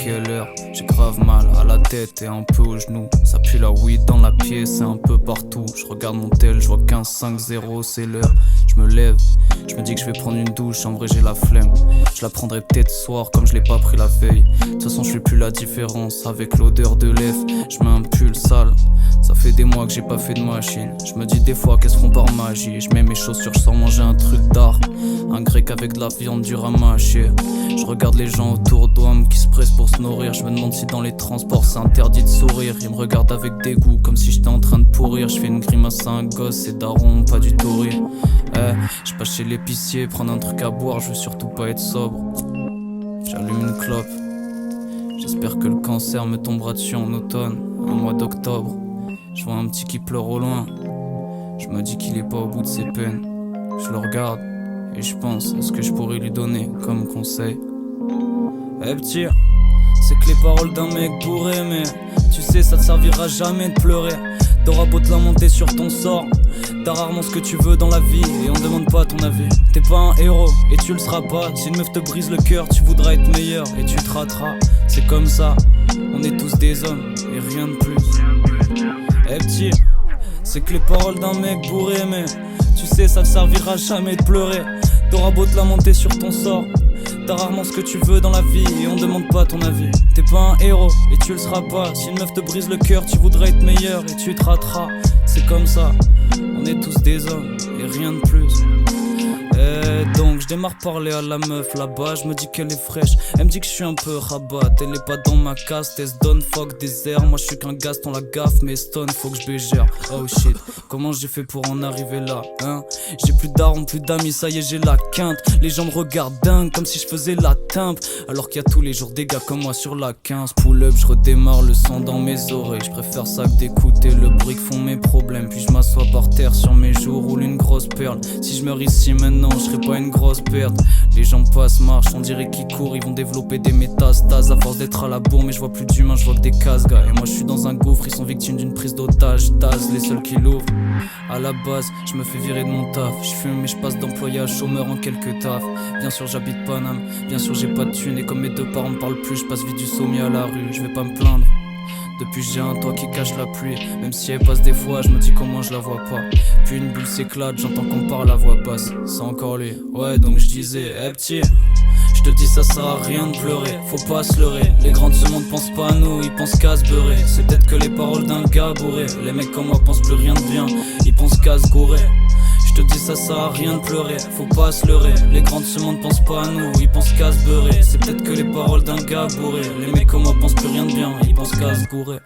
quelle heure. J'ai grave mal à la tête et un peu aux genoux. Ça pue la weed dans la pièce et un peu partout. Je regarde mon tel, je vois 15-5-0, c'est l'heure. Je me lève, je me dis que je vais prendre une douche. En vrai j'ai la flemme, je la prendrai peut-être ce soir comme je l'ai pas pris la veille. De toute façon je fais plus la différence avec l'odeur de lèvres. Je mets un pull sale, ça fait des mois que j'ai pas fait de machine. Je me dis des fois qu'elles se font par magie. Je mets mes chaussures, je sors manger un truc d'art. Un grec avec de la viande dure à mâcher. Je regarde les gens autour d'Ouam qui se pressent pour se nourrir. Je me demande si dans les transports c'est interdit de sourire. Ils me regardent avec dégoût comme si j'étais en train de pourrir. Je fais une grimace à un gosse, c'est daron, pas du tout rire. Je passe chez l'épicier, prendre un truc à boire, je veux surtout pas être sobre. J'allume une clope. J'espère que le cancer me tombera dessus en automne, un mois d'octobre. Je vois un petit qui pleure au loin. Je me dis qu'il est pas au bout de ses peines. Je le regarde et je pense à ce que je pourrais lui donner comme conseil. Petit, c'est que les paroles d'un mec bourré, mais tu sais ça te servira jamais de pleurer. T'auras beau te lamenter sur ton sort, t'as rarement ce que tu veux dans la vie et on demande pas ton avis. T'es pas un héros et tu le seras pas. Si une meuf te brise le cœur, tu voudras être meilleur et tu te rateras. C'est comme ça, on est tous des hommes et rien de plus. Petit, c'est que les paroles d'un mec bourré, mais tu sais ça te servira jamais de pleurer. T'auras beau te lamenter sur ton sort, t'as rarement ce que tu veux dans la vie et on demande pas ton avis. T'es pas un héros et tu le seras pas. Si une meuf te brise le cœur, tu voudrais être meilleur et tu te rateras. C'est comme ça, on est tous des hommes et rien de plus. Et donc je démarre parler à la meuf là-bas, je me dis qu'elle est fraîche. Elle me dit que je suis un peu rabat, elle est pas dans ma caste. Elle se donne fuck des airs, moi je suis qu'un Gaston la gaffe. Mais stone faut que je bégère. Oh shit, comment j'ai fait pour en arriver là, hein? J'ai plus d'armes, plus d'amis, ça y est j'ai la quinte. Les gens me regardent dingue comme si je faisais la timbre. Alors qu'il y a tous les jours des gars comme moi sur la 15. Pull up, je redémarre le sang dans mes oreilles. Je préfère ça que d'écouter le bruit que font mes problèmes. Puis je m'assois par terre sur mes joues, roule une grosse perle. Si je meurs ici maintenant, je serai pas une grosse perte. Les gens passent, marchent, on dirait qu'ils courent. Ils vont développer des métastases à force d'être à la bourre. Mais je vois plus d'humains, je vois que des casse-gars. Et moi je suis dans un gouffre, ils sont victimes d'une prise d'otage. Taz, les seuls qui l'ouvrent. À la base, je me fais virer de mon taf. Je fume mais je passe d'employé à chômeur en quelques tafs. Bien sûr j'habite Paname, bien sûr j'ai pas de thunes. Et comme mes deux parents me parlent plus, je passe vite du sommier à la rue. Je vais pas me plaindre, depuis j'ai un toit qui cache la pluie. Même si elle passe des fois, je me dis comment je la vois pas. Puis une bulle s'éclate, j'entends qu'on parle à voix basse. C'est encore lui, ouais donc je disais, petit, je te dis ça sert à rien de pleurer. Faut pas se leurrer, les grands de ce monde pensent pas à nous, ils pensent qu'à se beurrer. C'est peut-être que les paroles d'un gars bourré. Les mecs comme moi pensent plus rien de bien, ils pensent qu'à se gourer. Je te dis ça sert à rien de pleurer, faut pas se leurrer. Les grands de ce monde pensent pas à nous, ils pensent qu'à se beurrer. C'est peut-être que les paroles d'un gars bourré. Les mecs comme moi pensent plus rien de bien, ils pensent qu'à se gourer.